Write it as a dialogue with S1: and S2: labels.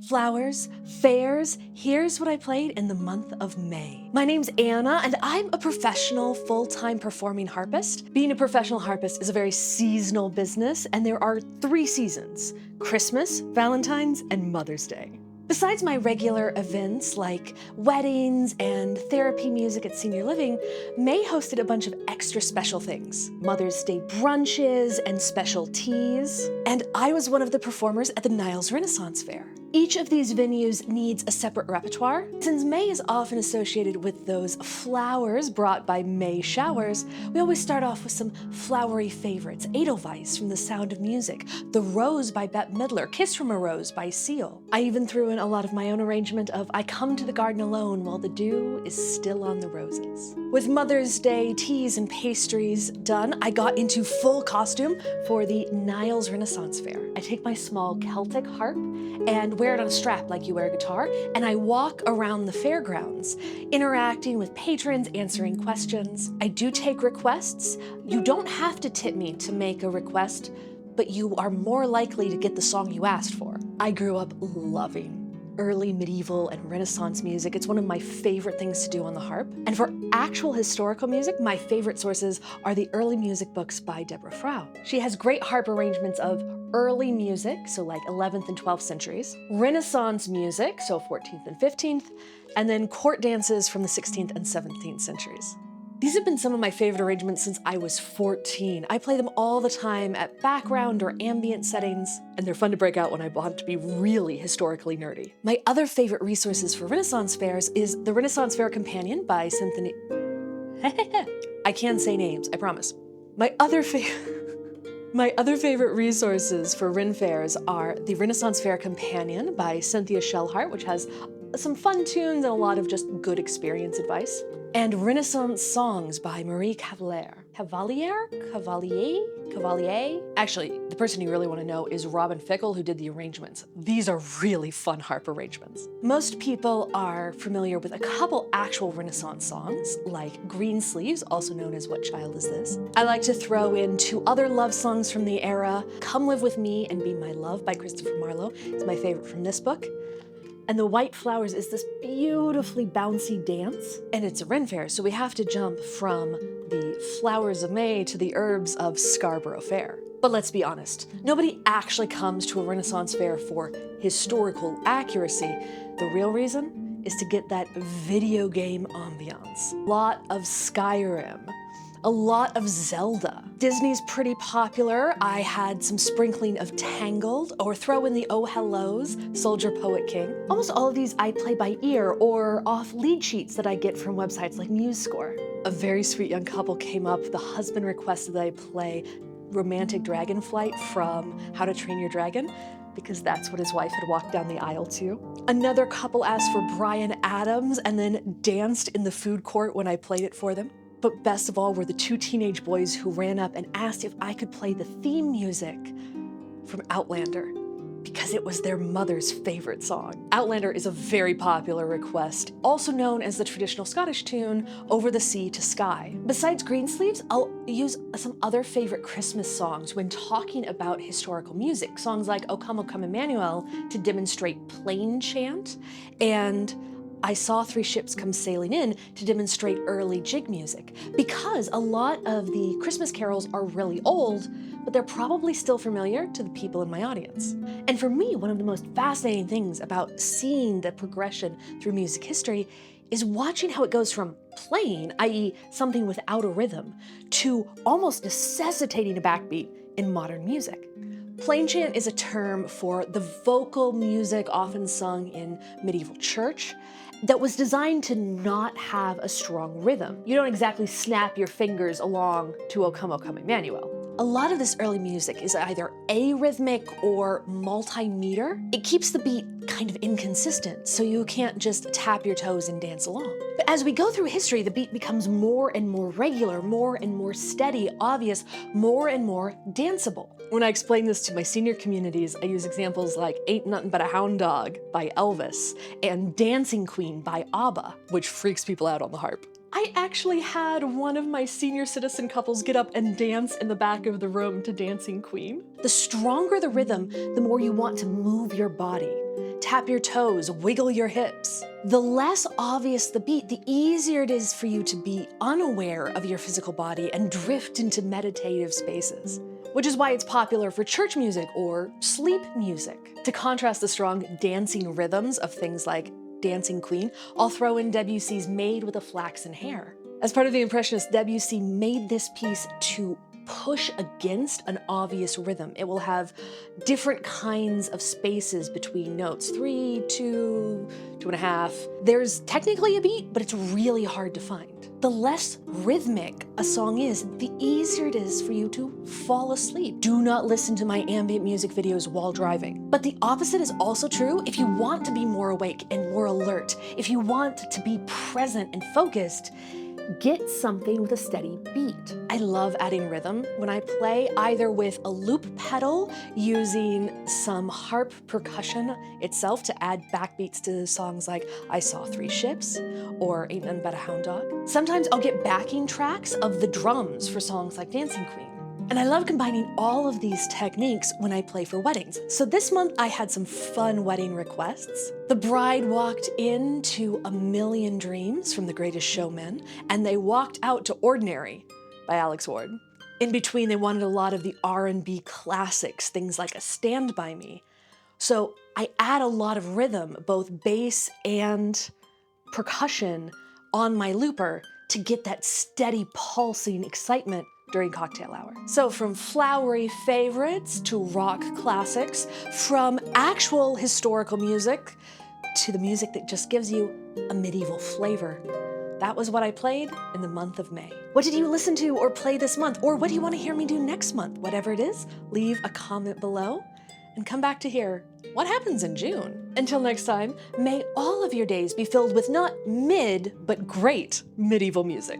S1: Flowers, fairs, here's what I played in the month of May. My name's Anna, and I'm a professional, full-time performing harpist. Being a professional harpist is a very seasonal business, and there are 3 seasons: Christmas, Valentine's, and Mother's Day. Besides my regular events like weddings and therapy music at senior living, May hosted a bunch of extra special things: Mother's Day brunches and special teas, and I was one of the performers at the Niles Renaissance Fair. Each of these venues needs a separate repertoire. Since May is often associated with those flowers brought by May showers, we always start off with some flowery favorites: Edelweiss from The Sound of Music, The Rose by Bette Midler, Kiss from a Rose by Seal. I even threw in a lot of my own arrangement of I Come to the Garden Alone While the Dew is Still on the Roses. With Mother's Day teas and pastries done, I got into full costume for the Niles Renaissance Fair. I take my small Celtic harp and wear it on a strap like you wear a guitar, and I walk around the fairgrounds, interacting with patrons, answering questions. I do take requests. You don't have to tip me to make a request, but you are more likely to get the song you asked for. I grew up loving early medieval and Renaissance music. It's one of my favorite things to do on the harp. And for actual historical music, my favorite sources are the early music books by Deborah Frau. She has great harp arrangements of early music, so like 11th and 12th centuries, Renaissance music, so 14th and 15th, and then court dances from the 16th and 17th centuries. These have been some of my favorite arrangements since I was 14. I play them all the time at background or ambient settings, and they're fun to break out when I want to be really historically nerdy. My other favorite resources for Renaissance fairs is the Renaissance Fair Companion by Cynthia... I can say names, I promise. My other favorite resources for Ren Fairs are the Renaissance Fair Companion by Cynthia Shellhart, which has some fun tunes and a lot of just good experience advice, and Renaissance Songs by Marie Cavalier. Cavalier? Actually, the person you really want to know is Robin Fickle, who did the arrangements. These are really fun harp arrangements. Most people are familiar with a couple actual Renaissance songs, like Greensleeves, also known as What Child Is This? I like to throw in 2 other love songs from the era. Come Live With Me and Be My Love by Christopher Marlowe is my favorite from this book. And The White Flowers is this beautifully bouncy dance, and it's a Ren Fair, so we have to jump from the flowers of May to the herbs of Scarborough Fair. But let's be honest, nobody actually comes to a Renaissance fair for historical accuracy. The real reason is to get that video game ambiance. A lot of Skyrim, a lot of Zelda. Disney's pretty popular. I had some sprinkling of Tangled, or throw in the Oh Hellos, Soldier Poet King. Almost all of these I play by ear or off lead sheets that I get from websites like MuseScore. A very sweet young couple came up. The husband requested that I play Romantic Dragon Flight from How to Train Your Dragon, because that's what his wife had walked down the aisle to. Another couple asked for Bryan Adams and then danced in the food court when I played it for them. But best of all were the 2 teenage boys who ran up and asked if I could play the theme music from Outlander, because it was their mother's favorite song. Outlander is a very popular request, also known as the traditional Scottish tune, Over the Sea to Skye. Besides Greensleeves, I'll use some other favorite Christmas songs when talking about historical music. Songs like O Come, Emmanuel to demonstrate plain chant, and I Saw 3 Ships Come Sailing In to demonstrate early jig music, because a lot of the Christmas carols are really old, but they're probably still familiar to the people in my audience. And for me, one of the most fascinating things about seeing the progression through music history is watching how it goes from plain, i.e. something without a rhythm, to almost necessitating a backbeat in modern music. Plain chant is a term for the vocal music often sung in medieval church that was designed to not have a strong rhythm. You don't exactly snap your fingers along to O Come, Emmanuel. A lot of this early music is either arrhythmic or multi-meter. It keeps the beat kind of inconsistent, so you can't just tap your toes and dance along. But as we go through history, the beat becomes more and more regular, more and more steady, obvious, more and more danceable. When I explain this to my senior communities, I use examples like Ain't Nothing But a Hound Dog by Elvis and Dancing Queen by ABBA, which freaks people out on the harp. I actually had one of my senior citizen couples get up and dance in the back of the room to Dancing Queen. The stronger the rhythm, the more you want to move your body. Tap your toes, wiggle your hips. The less obvious the beat, the easier it is for you to be unaware of your physical body and drift into meditative spaces. Which is why it's popular for church music or sleep music. To contrast the strong dancing rhythms of things like Dancing Queen, I'll throw in Debussy's Maid with a Flaxen Hair. As part of the Impressionists, Debussy made this piece to push against an obvious rhythm. It will have different kinds of spaces between notes, 3, 2, 2.5. There's technically a beat, but it's really hard to find. The less rhythmic a song is, the easier it is for you to fall asleep. Do not listen to my ambient music videos while driving. But the opposite is also true if you want to be more awake and more alert. If you want to be present and focused, get something with a steady beat. I love adding rhythm when I play, either with a loop pedal using some harp percussion itself to add backbeats to songs like I Saw 3 Ships or Ain't None But a Hound Dog. Sometimes I'll get backing tracks of the drums for songs like Dancing Queen. And I love combining all of these techniques when I play for weddings. So this month I had some fun wedding requests. The bride walked into A Million Dreams from The Greatest Showman, and they walked out to Ordinary by Alex Ward. In between, they wanted a lot of the R&B classics, things like A Stand By Me. So I add a lot of rhythm, both bass and percussion, on my looper to get that steady pulsing excitement during cocktail hour. So from flowery favorites to rock classics, from actual historical music to the music that just gives you a medieval flavor. That was what I played in the month of May. What did you listen to or play this month? Or what do you want to hear me do next month? Whatever it is, leave a comment below and come back to hear what happens in June. Until next time, may all of your days be filled with not mid, but great medieval music.